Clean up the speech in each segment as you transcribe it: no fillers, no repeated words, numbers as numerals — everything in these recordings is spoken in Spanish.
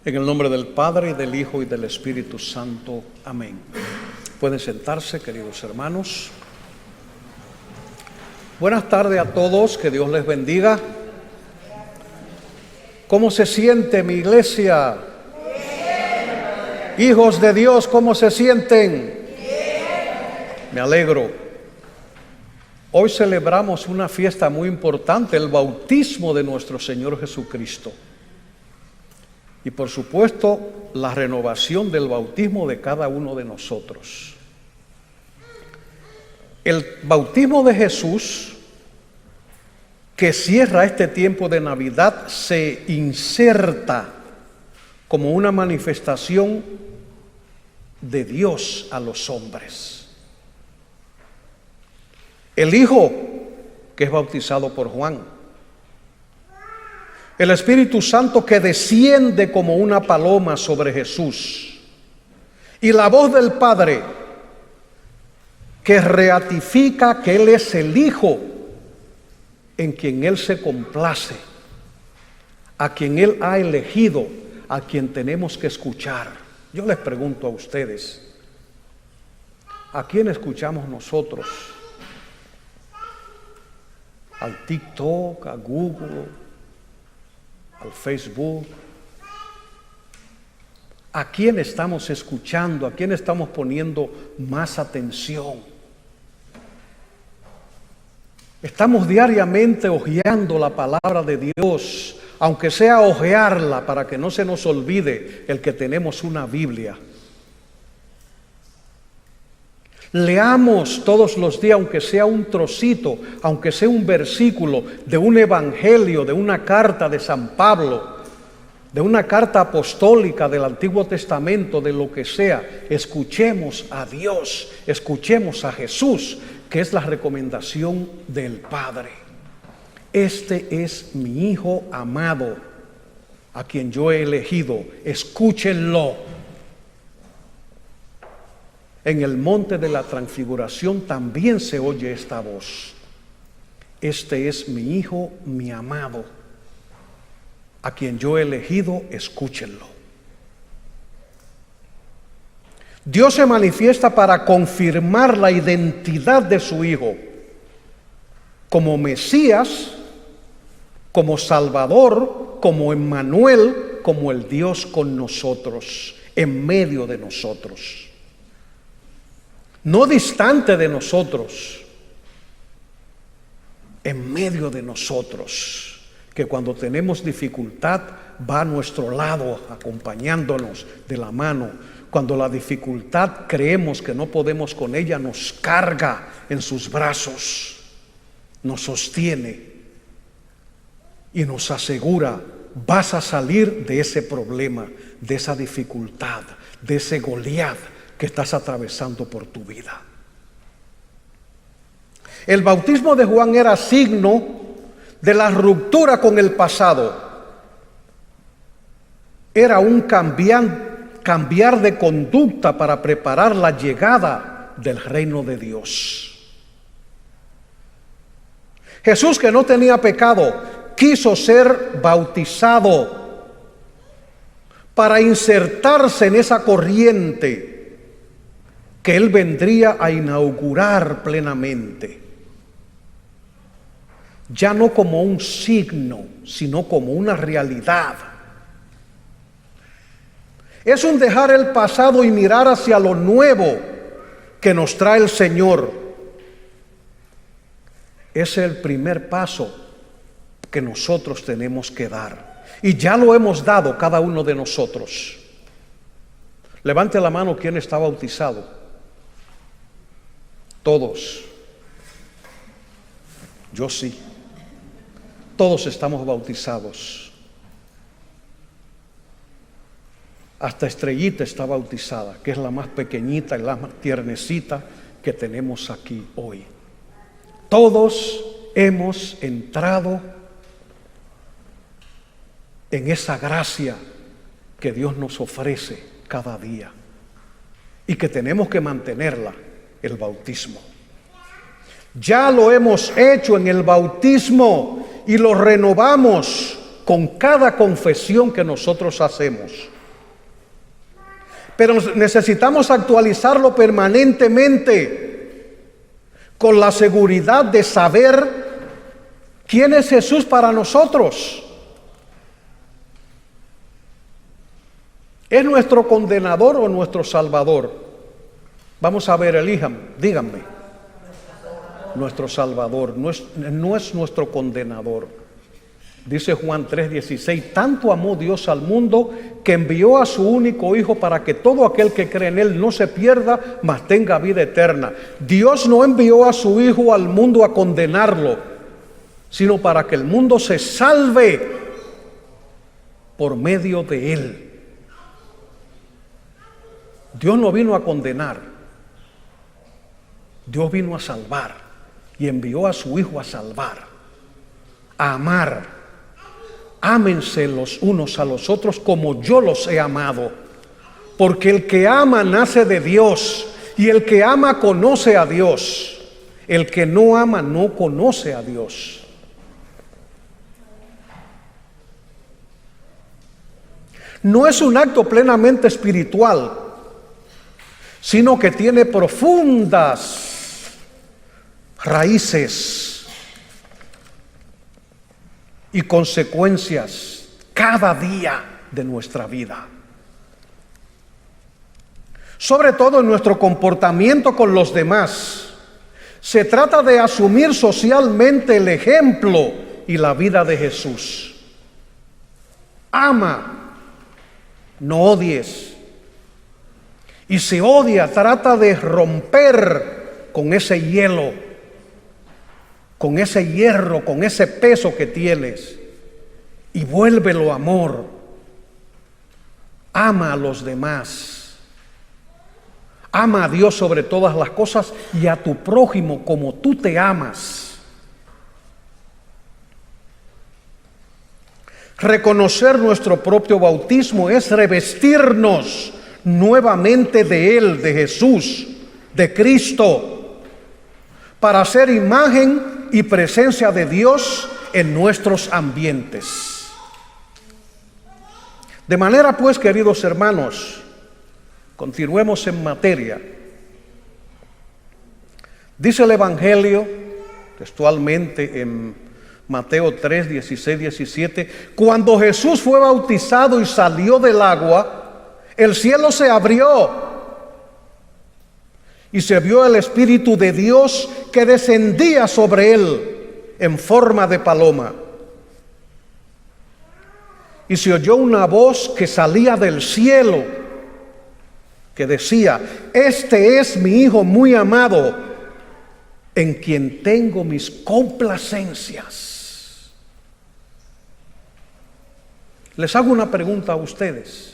En el nombre del Padre, y del Hijo, y del Espíritu Santo. Amén. Pueden sentarse, queridos hermanos. Buenas tardes a todos, que Dios les bendiga. ¿Cómo se siente mi iglesia? Hijos de Dios, ¿cómo se sienten? Me alegro. Hoy celebramos una fiesta muy importante, el bautismo de nuestro Señor Jesucristo. Y por supuesto, la renovación del bautismo de cada uno de nosotros. El bautismo de Jesús, que cierra este tiempo de Navidad, se inserta como una manifestación de Dios a los hombres. El Hijo, que es bautizado por Juan. El Espíritu Santo, que desciende como una paloma sobre Jesús. Y la voz del Padre, que ratifica que Él es el Hijo en quien Él se complace, a quien Él ha elegido, a quien tenemos que escuchar. Yo les pregunto a ustedes, ¿a quién escuchamos nosotros? ¿Al TikTok, a Google, al Facebook? ¿A quién estamos escuchando? ¿A quién estamos poniendo más atención? Estamos diariamente hojeando la palabra de Dios, aunque sea hojearla para que no se nos olvide el que tenemos una Biblia. Leamos todos los días, aunque sea un trocito, aunque sea un versículo de un evangelio, de una carta de San Pablo, de una carta apostólica del Antiguo Testamento, de lo que sea. Escuchemos a Dios, escuchemos a Jesús, que es la recomendación del Padre. Este es mi Hijo amado, a quien yo he elegido, escúchenlo. En el monte de la transfiguración también se oye esta voz. Este es mi Hijo, mi amado, a quien yo he elegido, escúchenlo. Dios se manifiesta para confirmar la identidad de su Hijo como Mesías, como Salvador, como Emmanuel, como el Dios con nosotros, en medio de nosotros. No distante de nosotros, en medio de nosotros, que cuando tenemos dificultad va a nuestro lado, acompañándonos de la mano. Cuando la dificultad creemos que no podemos con ella, nos carga en sus brazos, nos sostiene y nos asegura: vas a salir de ese problema, de esa dificultad, de ese Goliat que estás atravesando por tu vida. El bautismo de Juan era signo de la ruptura con el pasado. Era un cambiar de conducta para preparar la llegada del reino de Dios. Jesús, que no tenía pecado, quiso ser bautizado para insertarse en esa corriente que Él vendría a inaugurar plenamente. Ya no como un signo, sino como una realidad. Es un dejar el pasado y mirar hacia lo nuevo que nos trae el Señor. Es el primer paso que nosotros tenemos que dar. Y ya lo hemos dado cada uno de nosotros. Levante la mano quien está bautizado. Todos. Yo sí. Todos estamos bautizados. Hasta Estrellita está bautizada, que es la más pequeñita y la más tiernecita que tenemos aquí hoy. Todos hemos entrado en esa gracia que Dios nos ofrece cada día y que tenemos que mantenerla, el bautismo. Ya lo hemos hecho en el bautismo y lo renovamos con cada confesión que nosotros hacemos. pero necesitamos actualizarlo permanentemente con la seguridad de saber quién es Jesús para nosotros. ¿Es nuestro condenador o nuestro salvador? Vamos a ver, díganme. Nuestro salvador, no es nuestro condenador. Dice Juan 3:16, tanto amó Dios al mundo que envió a su único Hijo para que todo aquel que cree en Él no se pierda, mas tenga vida eterna. Dios no envió a su Hijo al mundo a condenarlo, sino para que el mundo se salve por medio de Él. Dios no vino a condenar, Dios vino a salvar y envió a su Hijo a salvar, a amar. Ámense los unos a los otros como yo los he amado, porque el que ama nace de Dios y el que ama conoce a Dios. El que no ama no conoce a Dios. No es un acto plenamente espiritual, sino que tiene profundas raíces y consecuencias cada día de nuestra vida. Sobre todo en nuestro comportamiento con los demás. Se trata de asumir socialmente el ejemplo y la vida de Jesús. Ama, no odies. Y si odia, trata de romper con ese hielo, con ese hierro, con ese peso que tienes, y vuélvelo amor. Ama a los demás. Ama a Dios sobre todas las cosas y a tu prójimo como tú te amas. Reconocer nuestro propio bautismo es revestirnos nuevamente de Él, de Jesús, de Cristo, para ser imagen y presencia de Dios en nuestros ambientes. De manera pues, queridos hermanos, continuemos en materia. Dice el Evangelio, textualmente en Mateo 3, 16, 17, cuando Jesús fue bautizado y salió del agua, el cielo se abrió y se vio el Espíritu de Dios que descendía sobre él en forma de paloma. Y se oyó una voz que salía del cielo que decía: este es mi Hijo muy amado, en quien tengo mis complacencias. Les hago una pregunta a ustedes.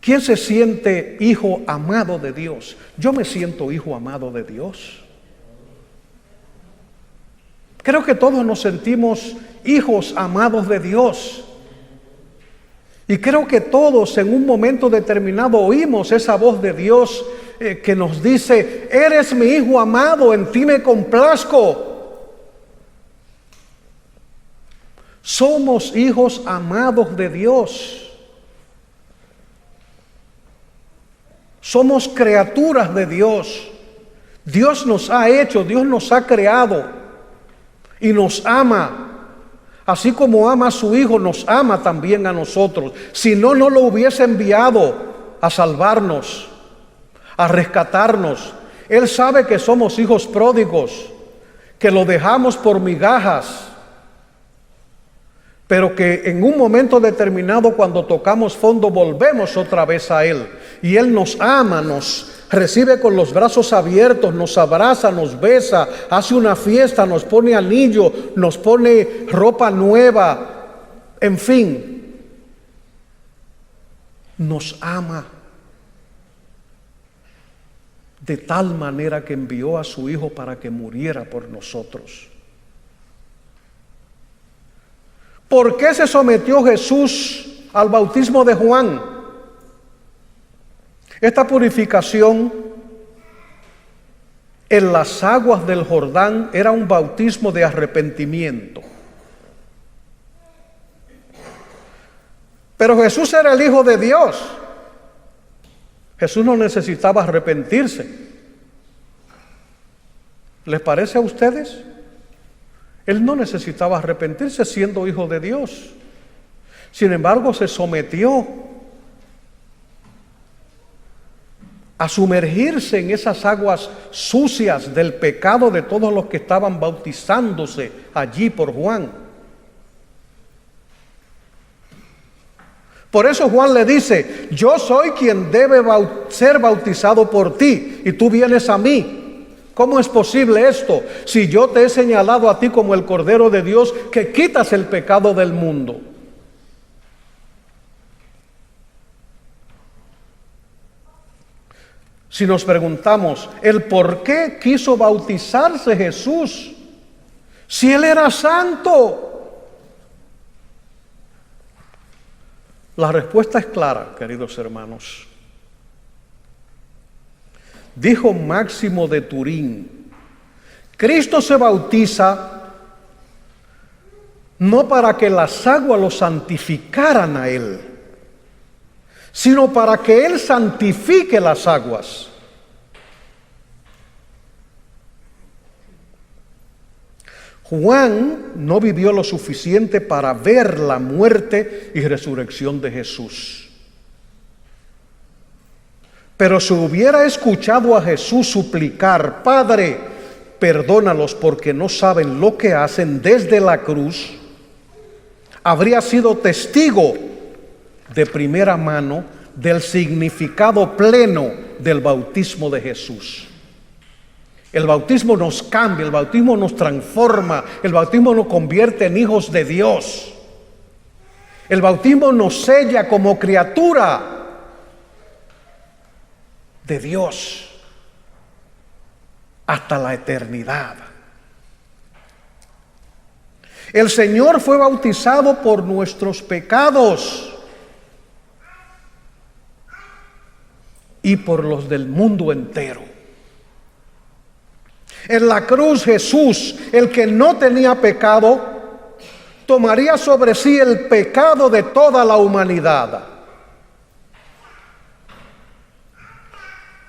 ¿Quién se siente hijo amado de Dios? Yo me siento hijo amado de Dios. Creo que todos nos sentimos hijos amados de Dios. Y creo que todos en un momento determinado oímos esa voz de Dios que nos dice: eres mi hijo amado, en ti me complazco. Somos hijos amados de Dios. Somos criaturas de Dios. Dios nos ha hecho, Dios nos ha creado y nos ama. Así como ama a su Hijo, nos ama también a nosotros. Si no, no lo hubiese enviado a salvarnos, a rescatarnos. Él sabe que somos hijos pródigos, que lo dejamos por migajas, pero que en un momento determinado, cuando tocamos fondo, volvemos otra vez a Él. Y Él nos ama, nos recibe con los brazos abiertos, nos abraza, nos besa, hace una fiesta, nos pone anillo, nos pone ropa nueva, en fin, nos ama de tal manera que envió a su Hijo para que muriera por nosotros. ¿Por qué se sometió Jesús al bautismo de Juan? Esta purificación en las aguas del Jordán era un bautismo de arrepentimiento. Pero Jesús era el Hijo de Dios Jesús no necesitaba arrepentirse. ¿Les parece a ustedes? Él no necesitaba arrepentirse siendo hijo de Dios. Sin embargo, se sometió a sumergirse en esas aguas sucias del pecado de todos los que estaban bautizándose allí por Juan. Por eso Juan le dice: yo soy quien debe ser bautizado por ti y tú vienes a mí. ¿Cómo es posible esto si yo te he señalado a ti como el Cordero de Dios que quitas el pecado del mundo? Si nos preguntamos el por qué quiso bautizarse Jesús, si Él era santo, la respuesta es clara, queridos hermanos. Dijo Máximo de Turín: Cristo se bautiza no para que las aguas lo santificaran a Él, sino para que Él santifique las aguas. Juan no vivió lo suficiente para ver la muerte y resurrección de Jesús. Pero si hubiera escuchado a Jesús suplicar: Padre, perdónalos porque no saben lo que hacen, desde la cruz, habría sido testigo de primera mano del significado pleno del bautismo de Jesús. El bautismo nos cambia, el bautismo nos transforma, el bautismo nos convierte en hijos de Dios. El bautismo nos sella como criatura de Dios hasta la eternidad. El Señor fue bautizado por nuestros pecados y por los del mundo entero. En la cruz Jesús, el que no tenía pecado, tomaría sobre sí el pecado de toda la humanidad.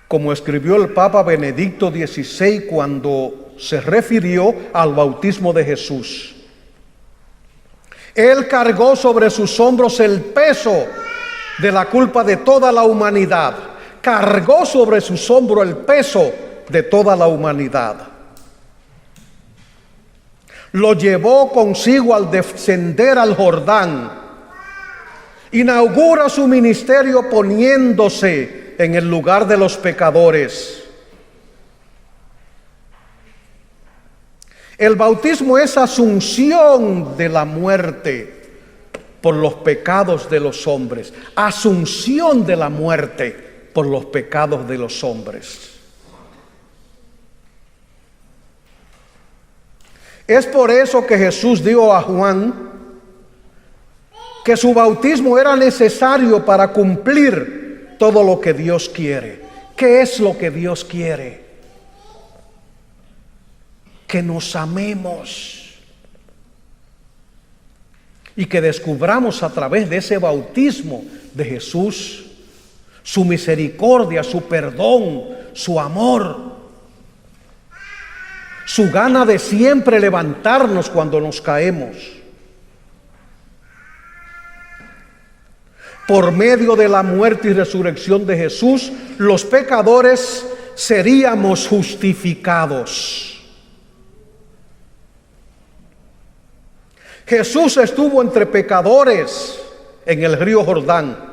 Como escribió el Papa Benedicto XVI cuando se refirió al bautismo de Jesús: Él cargó sobre sus hombros el peso de la culpa de toda la humanidad. Cargó sobre sus hombros el peso de toda la humanidad. Lo llevó consigo al descender al Jordán. Inaugura su ministerio poniéndose en el lugar de los pecadores. El bautismo es asunción de la muerte por los pecados de los hombres. Asunción de la muerte por los pecados de los hombres. Es por eso que Jesús dijo a Juan que su bautismo era necesario para cumplir todo lo que Dios quiere. ¿Qué es lo que Dios quiere? Que nos amemos y que descubramos a través de ese bautismo de Jesús su misericordia, su perdón, su amor, su gana de siempre levantarnos cuando nos caemos. Por medio de la muerte y resurrección de Jesús, los pecadores seríamos justificados. Jesús estuvo entre pecadores en el río Jordán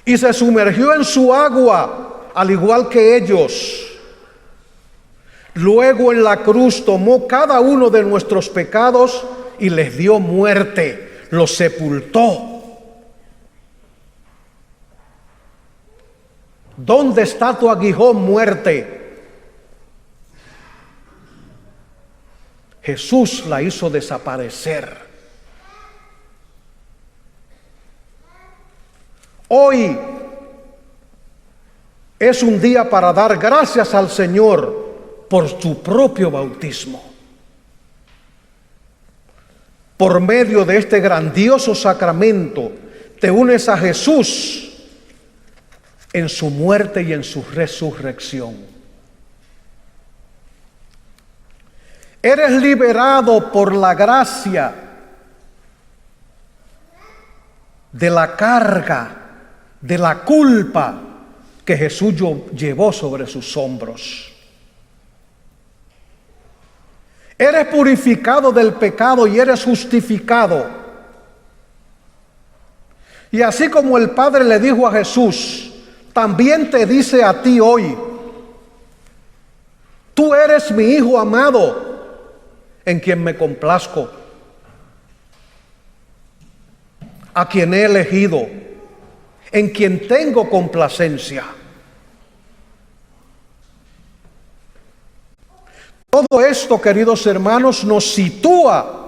y se sumergió en su agua al igual que ellos. Luego en la cruz tomó cada uno de nuestros pecados y les dio muerte, los sepultó. ¿Dónde está tu aguijón, muerte? Jesús la hizo desaparecer. Hoy es un día para dar gracias al Señor por su propio bautismo. Por medio de este grandioso sacramento te unes a Jesús en su muerte y en su resurrección. Eres liberado por la gracia de la carga, de la culpa que Jesús llevó sobre sus hombros. Eres purificado del pecado y eres justificado. Y así como el Padre le dijo a Jesús, también te dice a ti hoy: tú eres mi Hijo amado, en quien me complazco, a quien he elegido, en quien tengo complacencia. Todo esto, queridos hermanos, nos sitúa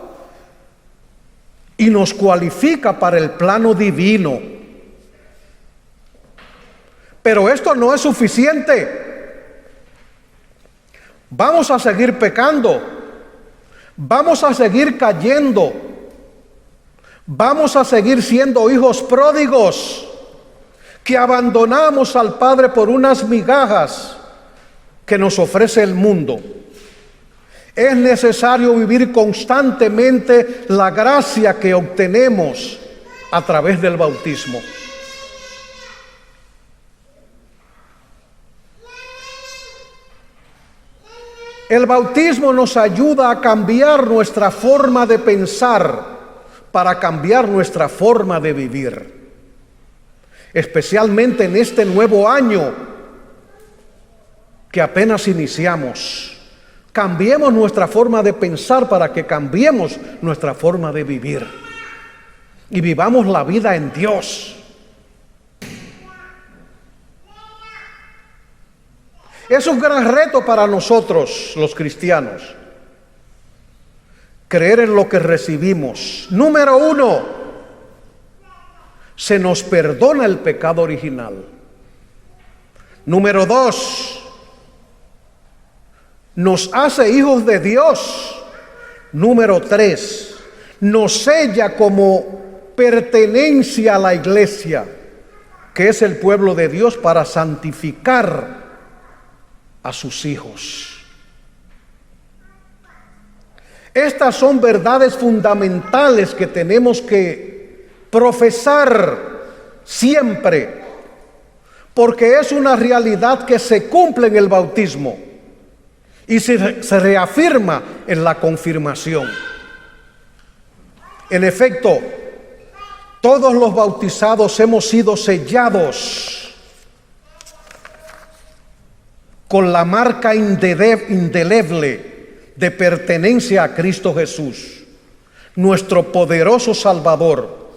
y nos cualifica para el plano divino. Pero esto no es suficiente. Vamos a seguir pecando, vamos a seguir cayendo, vamos a seguir siendo hijos pródigos que abandonamos al Padre por unas migajas que nos ofrece el mundo. Es necesario vivir constantemente la gracia que obtenemos a través del bautismo. El bautismo nos ayuda a cambiar nuestra forma de pensar para cambiar nuestra forma de vivir. Especialmente en este nuevo año que apenas iniciamos. Cambiemos nuestra forma de pensar para que cambiemos nuestra forma de vivir. Y vivamos la vida en Dios. Es un gran reto para nosotros, los cristianos, creer en lo que recibimos. Número 1, se nos perdona el pecado original. Número 2, nos hace hijos de Dios. Número 3, nos sella como pertenencia a la iglesia, que es el pueblo de Dios, para santificar a sus hijos. Estas son verdades fundamentales que tenemos que profesar siempre, porque es una realidad que se cumple en el bautismo y se reafirma en la confirmación. En efecto, todos los bautizados hemos sido sellados con la marca indeleble de pertenencia a Cristo Jesús, nuestro poderoso Salvador.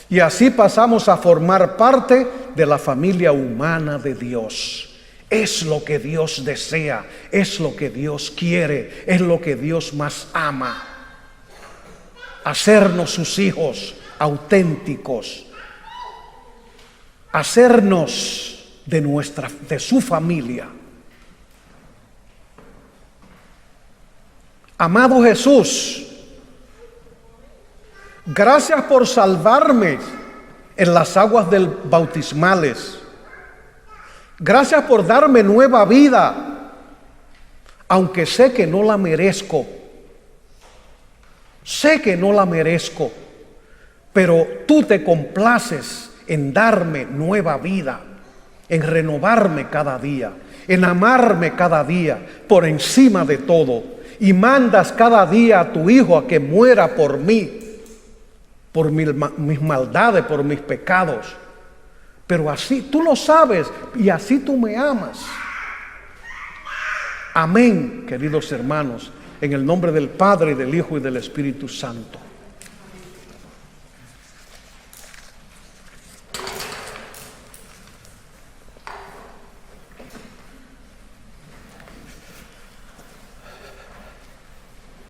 Y así pasamos a formar parte de la familia humana de Dios. Es lo que Dios desea, es lo que Dios quiere, es lo que Dios más ama. Hacernos sus hijos auténticos, hacernos de su familia. Amado Jesús, gracias por salvarme en las aguas bautismales. Gracias por darme nueva vida, aunque sé que no la merezco. Sé que no la merezco, pero tú te complaces en darme nueva vida, en renovarme cada día, en amarme cada día por encima de todo, y mandas cada día a tu Hijo a que muera por mí, por mis maldades, por mis pecados. Pero así tú lo sabes y así tú me amas. Amén, queridos hermanos, en el nombre del Padre, y del Hijo y del Espíritu Santo.